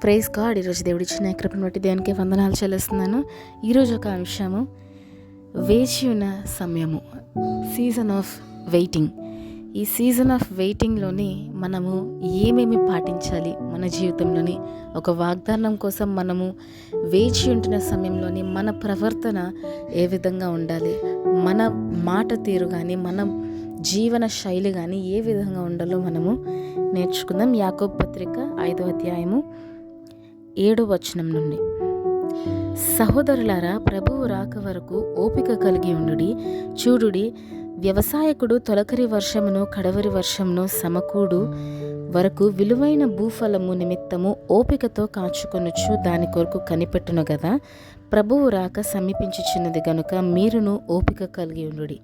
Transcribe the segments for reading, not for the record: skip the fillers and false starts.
Praise God. ఈరోజు దేవుడిచ్చిన కృపను బట్టి దేవునికి వందనాలు చెల్లిస్తున్నాను. ఈరోజు ఒక అంశము, వేచి ఉన్న సమయము, సీజన్ ఆఫ్ వెయిటింగ్. ఈ సీజన్ ఆఫ్ వెయిటింగ్లోని మనము ఏమేమి పాటించాలి, మన జీవితంలోని ఒక వాగ్దానం కోసం మనము వేచి ఉంటున్న సమయంలోని మన ప్రవర్తన ఏ విధంగా ఉండాలి, మన మాట తీరు కానీ మన జీవన శైలి కానీ ఏ విధంగా ఉండాలో మనము నేర్చుకుందాం. యాకోబు పత్రిక 5వ అధ్యాయము 7వ వచనం నుండి, సహోదరులారా, ప్రభువు రాక వరకు ఓపిక కలిగి ఉండుడి. చూడుడి, వ్యవసాయకుడు తొలకరి వర్షమును కడవరి వర్షమును సమకూడు వరకు విలువైన భూఫలము నిమిత్తము ఓపికతో కాచుకొనుచు దాని కొరకు కనిపెట్టును గదా. ప్రభువు రాక సమీపించుచున్నది గనుక మీరును ఓపిక కలిగి ఉండుడి,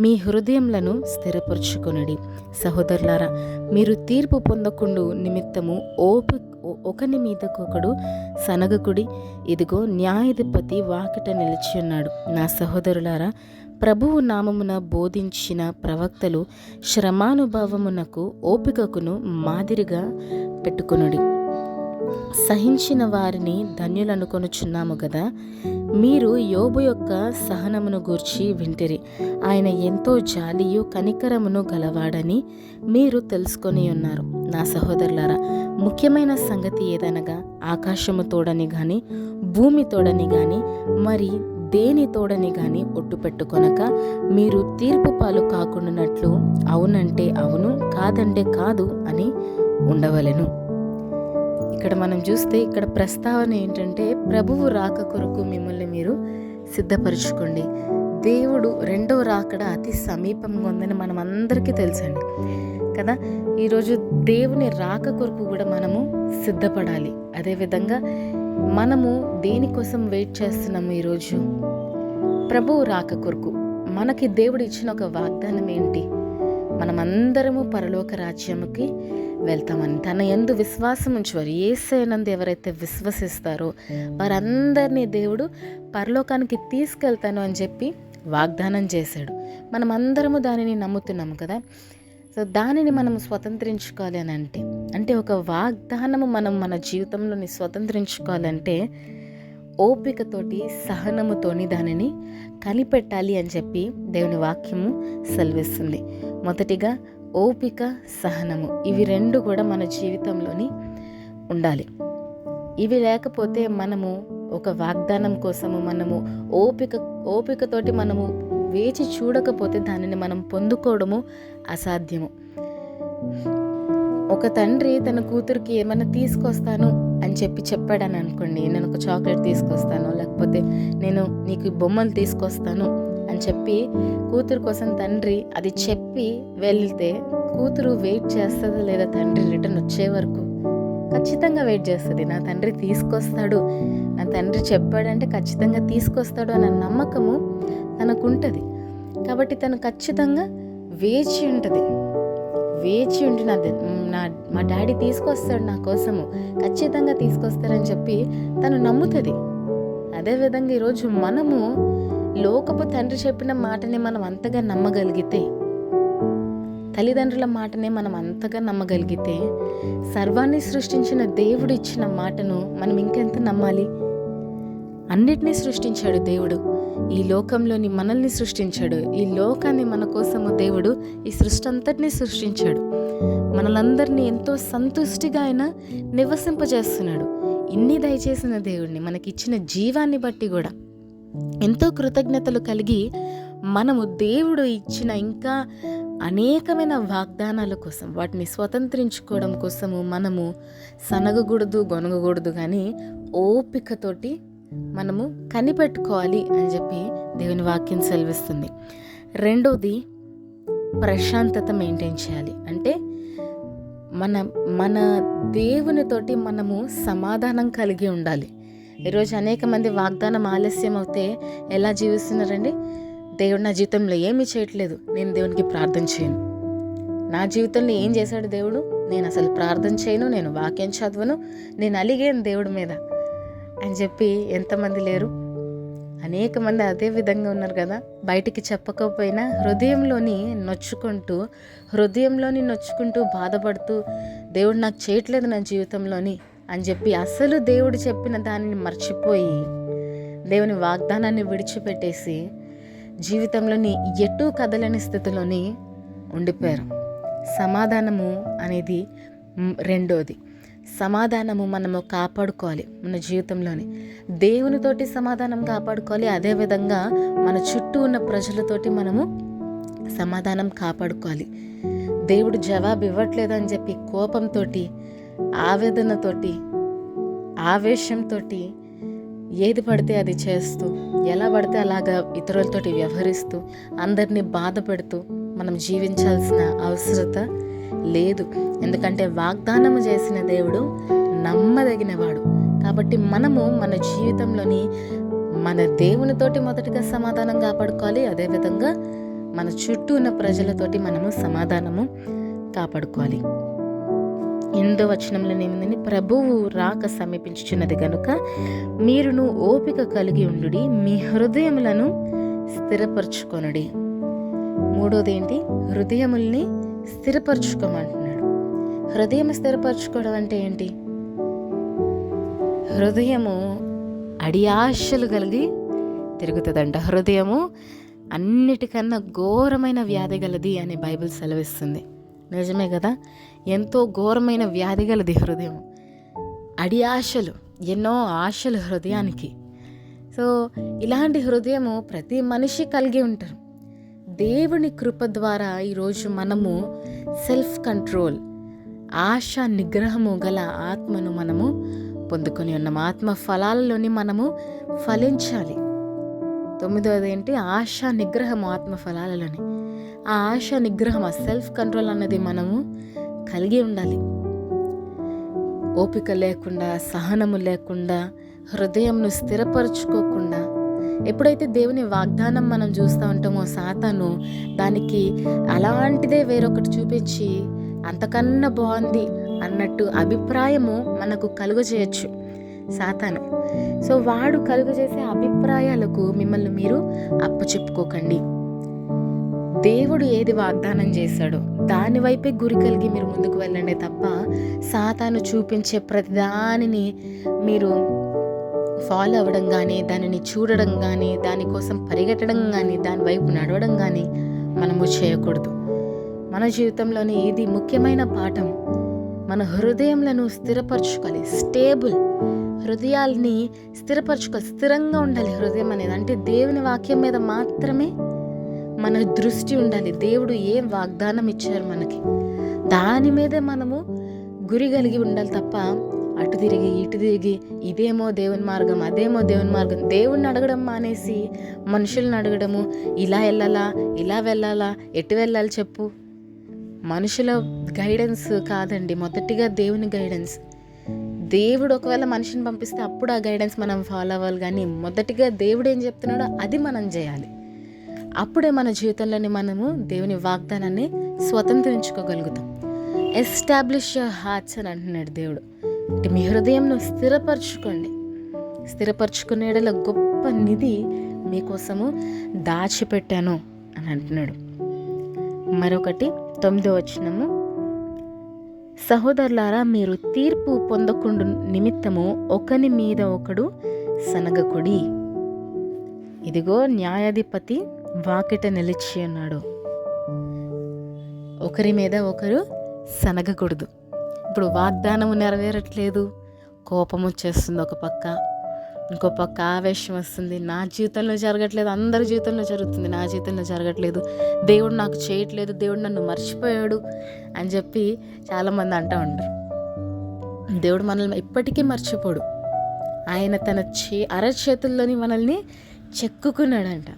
మీ హృదయములను స్థిరపరచుకొనుడి. సహోదరులారా, మీరు తీర్పు పొందకుండు నిమిత్తము ఒకని మీదకొకడు సనగకుడి. ఇదిగో, న్యాయాధిపతి వాకిట నిలిచి ఉన్నాడు. నా సహోదరులారా, ప్రభువు నామమున బోధించిన ప్రవక్తలు శ్రమానుభవమునకు ఓపికకును మాదిరిగా పెట్టుకొనుడి. సహించిన వారిని ధన్యులనుకొనుచున్నాము గదా. మీరు యోబు యొక్క సహనమును గూర్చి వింటిరి. ఆయన ఎంతో జాలియు కనికరమును గలవాడని మీరు తెలుసుకొని ఉన్నారు. నా సహోదరులారా, ముఖ్యమైన సంగతి ఏదనగా, ఆకాశము తోడని గాని భూమి తోడని గాని మరి దేని తోడని గాని ఒట్టు పెట్టుకొనక మీరు తీర్పు పాలు కాకుండానట్లు అవునంటే అవును, కాదంటే కాదు అని ఉండవలెను. ఇక్కడ మనం చూస్తే ఇక్కడ ప్రస్తావన ఏంటంటే, ప్రభువు రాక కొరకు మిమ్మల్ని మీరు సిద్ధపరచుకోండి. దేవుడు రెండవ రాకడ అతి సమీపంగా ఉందని మనం అందరికీ తెలుసండి కదా. ఈరోజు దేవుని రాక కొరకు కూడా మనము సిద్ధపడాలి. అదేవిధంగా మనము దేనికోసం వెయిట్ చేస్తున్నాము? ఈరోజు ప్రభువు రాక కొరకు మనకి దేవుడు ఇచ్చిన ఒక వాగ్దానం ఏంటి? మనమందరము పరలోక రాజ్యముకి వెళ్తామని. తన యందు విశ్వాసం ఉంచేవారు, యేసయ్యనందు ఎవరైతే విశ్వసిస్తారో వారందరినీ దేవుడు పరలోకానికి తీసుకెళ్తాను అని చెప్పి వాగ్దానం చేశాడు. మనమందరము దానిని నమ్ముతున్నాము కదా. సో దానిని మనం స్వతంత్రించుకోవాలి అని అంటే ఒక వాగ్దానము మనం మన జీవితంలోని స్వతంత్రించుకోవాలంటే ఓపికతోటి సహనముతోని దానిని కనిపెట్టాలి అని చెప్పి దేవుని వాక్యము సెలవిస్తుంది. మొదటిగా ఓపిక, సహనము, ఇవి రెండు కూడా మన జీవితంలోని ఉండాలి. ఇవి లేకపోతే మనము ఒక వాగ్దానం కోసము మనము ఓపికతోటి మనము వేచి చూడకపోతే దానిని మనం పొందుకోవడము అసాధ్యము. ఒక తండ్రి తన కూతురికి ఏమైనా తీసుకొస్తాను అని చెప్పాడని అనుకోండి, నేను ఒక చాక్లెట్ తీసుకొస్తాను, లేకపోతే నేను నీకు బొమ్మలు తీసుకొస్తాను అని చెప్పి కూతురు కోసం తండ్రి అది చెప్పి వెళ్తే కూతురు వెయిట్ చేస్తుందా లేదా? తండ్రి రిటర్న్ వచ్చే వరకు ఖచ్చితంగా వెయిట్ చేస్తుంది. నా తండ్రి తీసుకొస్తాడు, నా తండ్రి చెప్పాడంటే ఖచ్చితంగా తీసుకొస్తాడు అన్న నమ్మకము తనకుంటుంది. కాబట్టి తను ఖచ్చితంగా వేచి ఉంటుంది. మా డాడీ తీసుకొస్తాడు నా కోసము, ఖచ్చితంగా తీసుకొస్తారని చెప్పి తను నమ్ముతుంది. అదేవిధంగా ఈరోజు మనము లోకపు తండ్రి చెప్పిన మాటని మనం అంతగా నమ్మగలిగితే, తల్లిదండ్రుల మాటనే మనం అంతగా నమ్మగలిగితే, సర్వాన్ని సృష్టించిన దేవుడు ఇచ్చిన మాటను మనం ఇంకెంత నమ్మాలి? అన్నిటినీ సృష్టించాడు దేవుడు. ఈ లోకంలోని మనల్ని సృష్టించాడు. ఈ లోకాన్ని మన కోసము దేవుడు ఈ సృష్టి అంతటినీ సృష్టించాడు. మనలందరినీ ఎంతో సంతుష్టిగా ఆయన నివసింపజేస్తున్నాడు. ఇన్ని దయచేసిన దేవుడిని, మనకిచ్చిన జీవాన్ని బట్టి కూడా ఎంతో కృతజ్ఞతలు కలిగి మనము దేవుడు ఇచ్చిన ఇంకా అనేకమైన వాగ్దానాల కోసం, వాటిని స్వతంత్రించుకోవడం కోసము మనము సనగకూడదు, గొనగకూడదు, కానీ ఓపికతోటి మనము కనిపెట్టుకోవాలి అని చెప్పి దేవుని వాక్యం సెలవిస్తుంది. రెండోది, ప్రశాంతత మెయింటైన్ చేయాలి. అంటే మన దేవునితోటి మనము సమాధానం కలిగి ఉండాలి. ఈరోజు అనేక మంది వాగ్దానం ఆలస్యం అవుతే ఎలా జీవిస్తున్నారండి? దేవుడు నా జీవితంలో ఏమీ చేయట్లేదు, నేను దేవునికి ప్రార్థన చేయను. నా జీవితంలో ఏం చేశాడు దేవుడు? నేను అసలు ప్రార్థన చేయను, నేను వాక్యం చదవను, నేను అలిగాను దేవుడి మీద అని చెప్పి ఎంతమంది లేరు? అనేక మంది అదే విధంగా ఉన్నారు కదా. బయటికి చెప్పకపోయినా హృదయంలోని నొచ్చుకుంటూ బాధపడుతూ, దేవుడు నాకు చేయట్లేదు నా జీవితంలోని అని చెప్పి అసలు దేవుడు చెప్పిన దానిని మర్చిపోయి దేవుని వాగ్దానాన్ని విడిచిపెట్టేసి జీవితంలోని ఎటూ కదలని స్థితిలోని ఉండిపోయారు. సమాధానము అనేది రెండోది. సమాధానము మనము కాపాడుకోవాలి. మన జీవితంలోని దేవునితోటి సమాధానం కాపాడుకోవాలి. అదేవిధంగా మన చుట్టూ ఉన్న ప్రజలతోటి మనము సమాధానం కాపాడుకోవాలి. దేవుడు జవాబు ఇవ్వట్లేదు అని చెప్పి కోపంతో, ఆవేదనతోటి, ఆవేశంతో ఏది పడితే అది చేస్తూ, ఎలా పడితే అలాగా ఇతరులతోటి వ్యవహరిస్తూ, అందరినీ బాధ పెడుతూ మనం జీవించాల్సిన అవసరత లేదు. ఎందుకంటే వాగ్దానము చేసిన దేవుడు నమ్మదగినవాడు. కాబట్టి మనము మన జీవితంలోని మన దేవునితోటి మొదటిగా సమాధానం కాపాడుకోవాలి. అదేవిధంగా మన చుట్టూ ఉన్న ప్రజలతోటి మనము సమాధానము కాపాడుకోవాలి. 8వ వచనంలో ఏమిందని, ప్రభువు రాక సమీపించుచున్నది కనుక మీరును ఓపిక కలిగి ఉండుడి, మీ హృదయములను స్థిరపరచుకొనుడి. మూడోది ఏంటి? హృదయముల్ని స్థిరపరచుకోమంటున్నాడు. హృదయం స్థిరపరచుకోవడం అంటే ఏంటి? హృదయము అడియాశలు కలిగి తిరుగుతుందంట. హృదయము అన్నిటికన్నా ఘోరమైన వ్యాధి గలది అని బైబిల్ సెలవిస్తుంది. నిజమే కదా? ఎంతో ఘోరమైన వ్యాధి గలది హృదయం. అడియాశలు, ఎన్నో ఆశలు హృదయానికి. సో ఇలాంటి హృదయము ప్రతి మనిషి కలిగి ఉంటారు. దేవుని కృప ద్వారా ఈరోజు మనము సెల్ఫ్ కంట్రోల్, ఆశ నిగ్రహము గల ఆత్మను మనము పొందుకొని ఉన్నాము. ఆత్మ ఫలాలలోని మనము ఫలించాలి. 9వది ఏంటి? ఆశ నిగ్రహము ఆత్మ ఫలాలలోని. ఆ ఆశ నిగ్రహం, ఆ సెల్ఫ్ కంట్రోల్ అన్నది మనము కలిగి ఉండాలి. ఓపిక లేకుండా, సహనము లేకుండా, హృదయంను స్థిరపరచుకోకుండా, ఎప్పుడైతే దేవుని వాగ్దానం మనం చూస్తూ ఉంటామో సాతాను దానికి అలాంటిదే వేరొకటి చూపించి అంతకన్నా బాగుంది అన్నట్టు అభిప్రాయము మనకు కలుగజేయచ్చు సాతాను. సో వాడు కలుగజేసే అభిప్రాయాలకు మిమ్మల్ని మీరు అప్పచెప్పుకోకండి. దేవుడు ఏది వాగ్దానం చేశాడో దాని వైపే గురి కలిగి మీరు ముందుకు వెళ్ళండి తప్ప సాతాను చూపించే ప్రతిదానిని మీరు ఫాలో అవ్వడం కానీ, దానిని చూడడం కానీ, దానికోసం పరిగెట్టడం కానీ, దాని వైపు నడవడం కానీ మనము చేయకూడదు. మన జీవితంలోని ఇది ముఖ్యమైన పాఠం. మన హృదయంలను స్థిరపరచుకోవాలి. స్టేబుల్ హృదయాల్ని స్థిరపరచుకోవాలి. స్థిరంగా ఉండాలి హృదయం అనేది. అంటే దేవుని వాక్యం మీద మాత్రమే మన దృష్టి ఉండాలి. దేవుడు ఏం వాగ్దానం ఇచ్చారు మనకి దాని మీదే మనము గురి కలిగి ఉండాలి తప్ప అటు తిరిగి ఇటు తిరిగి ఇదేమో దేవుని మార్గం, అదేమో దేవుని మార్గం, దేవుణ్ణి అడగడం మానేసి మనుషుల్ని అడగడము, ఇలా వెళ్ళాలా, ఇలా వెళ్ళాలా, ఎటు వెళ్ళాలి చెప్పు. మనుషుల గైడెన్స్ కాదండి, మొదటిగా దేవుని గైడెన్స్. దేవుడు ఒకవేళ మనిషిని పంపిస్తే అప్పుడు ఆ గైడెన్స్ మనం ఫాలో అవ్వాలి. కానీ మొదటిగా దేవుడు ఏం చెప్తున్నాడో అది మనం చేయాలి. అప్పుడే మన జీవితంలోని మనము దేవుని వాగ్దానాన్ని స్వతంత్రించుకోగలుగుతాం. ఎస్టాబ్లిష్ యువర్ హార్ట్స్ అని అంటున్నాడు దేవుడు. అంటే మీ హృదయంను స్థిరపరచుకోండి. స్థిరపరచుకునేలా గొప్ప నిధి మీకోసము దాచిపెట్టాను అని అంటున్నాడు. మరొకటి 9వ వచనము, సహోదరులారా మీరు తీర్పు పొందకుండా నిమిత్తము ఒకని మీద ఒకడు సనగకుడి. ఇదిగో న్యాయాధిపతి వాకిట నిలిచి ఉన్నాడు. ఒకరి మీద ఒకరు సనగకూడదు. ఇప్పుడు వాగ్దానము నెరవేరట్లేదు, కోపం వచ్చేస్తుంది ఒక పక్క, ఇంకో పక్క ఆవేశం వస్తుంది. నా జీవితంలో జరగట్లేదు, అందరి జీవితంలో జరుగుతుంది, నా జీవితంలో జరగట్లేదు, దేవుడు నాకు చేయట్లేదు, దేవుడు నన్ను మర్చిపోయాడు అని చెప్పి చాలామంది అంటూ ఉంటారు. దేవుడు మనల్ని ఇప్పటికీ మర్చిపోడు. ఆయన తన అరచేతుల్లోని మనల్ని చెక్కుకున్నాడంట.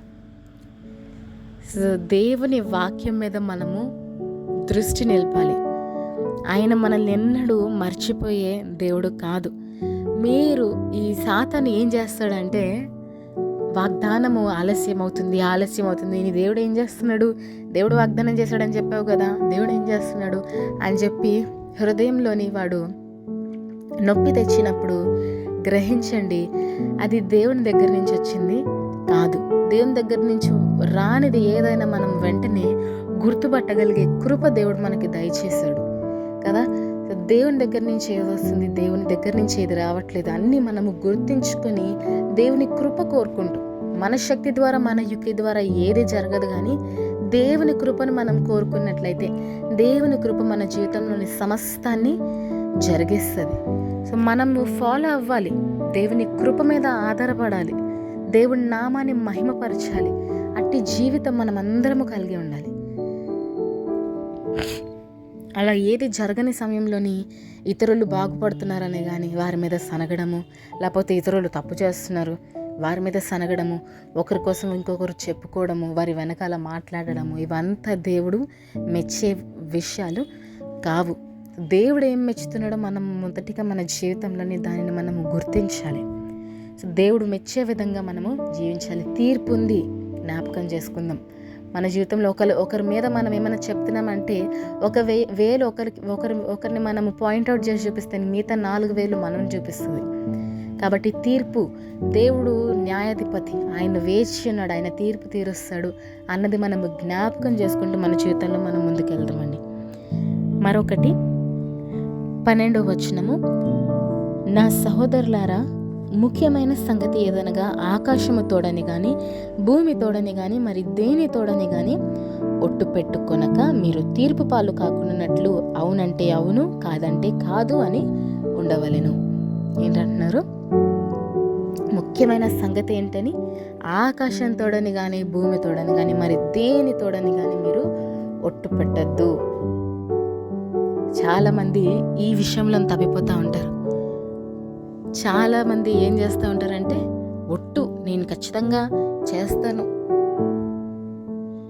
సో దేవుని వాక్యం మీద మనము దృష్టి నిలపాలి. ఆయన మనల్ని ఎన్నడూ మర్చిపోయే దేవుడు కాదు. మీరు ఈ సాతాను ఏం చేస్తాడంటే, వాగ్దానము ఆలస్యం అవుతుంది. నీ దేవుడు ఏం చేస్తున్నాడు, దేవుడు వాగ్దానం చేశాడని చెప్పావు కదా, దేవుడు ఏం చేస్తున్నాడు అని చెప్పి హృదయంలోని వాడు నొప్పి తెచ్చినప్పుడు గ్రహించండి, అది దేవుని దగ్గర నుంచి వచ్చింది కాదు. దేవుని దగ్గర నుంచి రానిది ఏదైనా మనం వెంటనే గుర్తుపట్టగలిగే కృప దేవుడు మనకి దయచేశాడు కదా. దేవుని దగ్గర నుంచి ఏది వస్తుంది, దేవుని దగ్గర నుంచి ఏది రావట్లేదు అన్నీ మనము గుర్తించుకొని దేవుని కృప కోరుకుంటూ, మన శక్తి ద్వారా మన యుక్తి ద్వారా ఏది జరగదు, కానీ దేవుని కృపను మనం కోరుకున్నట్లయితే దేవుని కృప మన జీవితంలోని సమస్తాన్ని జరిగిస్తుంది. సో మనము ఫాలో అవ్వాలి, దేవుని కృప మీద ఆధారపడాలి, దేవుని నామాన్ని మహిమపరచాలి. అట్టి జీవితం మనం అందరము కలిగి ఉండాలి. అలా ఏది జరగని సమయంలోని ఇతరులు బాగుపడుతున్నారనే కానీ వారి మీద సనగడము, లేకపోతే ఇతరులు తప్పు చేస్తున్నారు వారి మీద సనగడము, ఒకరి కోసం ఇంకొకరు చెప్పుకోవడము, వారి వెనకాల మాట్లాడడము, ఇవంతా దేవుడు మెచ్చే విషయాలు కావు. దేవుడు ఏం మెచ్చుతున్నాడో మనం మొదటిగా మన జీవితంలోని దానిని మనము గుర్తించాలి. సో దేవుడు మెచ్చే విధంగా మనము జీవించాలి. తీర్పు ఉంది, జ్ఞాపకం చేసుకుందాం. మన జీవితంలో ఒకరి మీద మనం ఏమైనా చెప్తున్నామంటే ఒక వేలు ఒకరిని మనము పాయింట్అవుట్ చేసి చూపిస్తే మిగతా 4 వేలు మనం చూపిస్తుంది. కాబట్టి తీర్పు, దేవుడు న్యాయాధిపతి, ఆయన వేచి ఉన్నాడు, ఆయన తీర్పు తీరుస్తాడు అన్నది మనము జ్ఞాపకం చేసుకుంటూ మన జీవితంలో మనం ముందుకెళ్దామండి. మరొకటి 12వ వచనము, నా సహోదరులారా, ముఖ్యమైన సంగతి ఏదనగా ఆకాశము తోడని కానీ భూమి తోడని కానీ మరి దేని తోడని కానీ ఒట్టు పెట్టుకొనక మీరు తీర్పు పాలు కాకుండానట్లు అవునంటే అవును, కాదంటే కాదు అని ఉండవలెను. ఏంటంటున్నారు? ముఖ్యమైన సంగతి ఏంటని, ఆకాశం తోడని కానీ భూమి తోడని కానీ మరి దేని తోడని కానీ మీరు ఒట్టు పెట్టద్దు. చాలామంది ఈ విషయంలో తప్పిపోతూ ఉంటారు. చాలామంది ఏం చేస్తూ ఉంటారంటే, ఒట్టు నేను ఖచ్చితంగా చేస్తాను,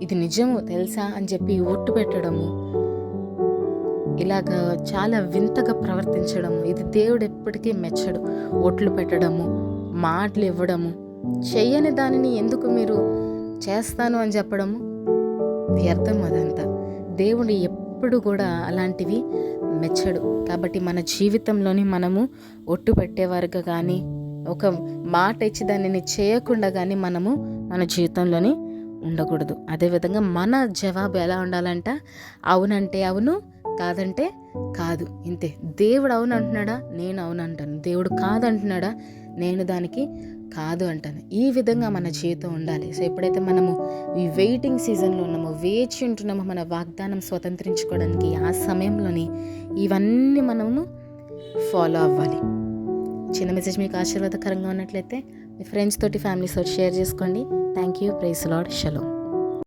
ఇది నిజము తెలుసా అని చెప్పి ఒట్టు పెట్టడము, ఇలాగా చాలా వింతగా ప్రవర్తించడము, ఇది దేవుడు ఎప్పటికీ మెచ్చడు. ఒట్లు పెట్టడము, మాటలు ఇవ్వడము, చెయ్యని దానిని ఎందుకు మీరు చేస్తాను అని చెప్పడము వ్యర్థం. అదంతా దేవుడు ఎప్పుడు కూడా అలాంటివి మెచ్చడు. కాబట్టి మన జీవితంలోని మనము ఒట్టు పెట్టేవారుగా కానీ ఒక మాట ఇచ్చి దానిని చేయకుండా కానీ మనము మన జీవితంలోని ఉండకూడదు. అదేవిధంగా మన జవాబు ఎలా ఉండాలంట, అవునంటే అవును, కాదంటే కాదు, ఇంతే. దేవుడు అవును అంటున్నాడా, నేను అవును అంటాను. దేవుడు కాదంటున్నాడా, నేను దానికి కాదు అంటాను. ఈ విధంగా మన జీవితం ఉండాలి. సో ఎప్పుడైతే మనము ఈ వెయిటింగ్ సీజన్లో ఉన్నామో, వేచి ఉంటున్నామో మన వాగ్దానం స్వతంత్రించుకోవడానికి, ఆ సమయంలోని ఇవన్నీ మనము ఫాలో అవ్వాలి. చిన్న మెసేజ్ మీకు ఆశీర్వాదకరంగా ఉన్నట్లయితే మీ ఫ్రెండ్స్ తోటి, ఫ్యామిలీస్ తోటి షేర్ చేసుకోండి. Thank you. Praise Lord. Shalom.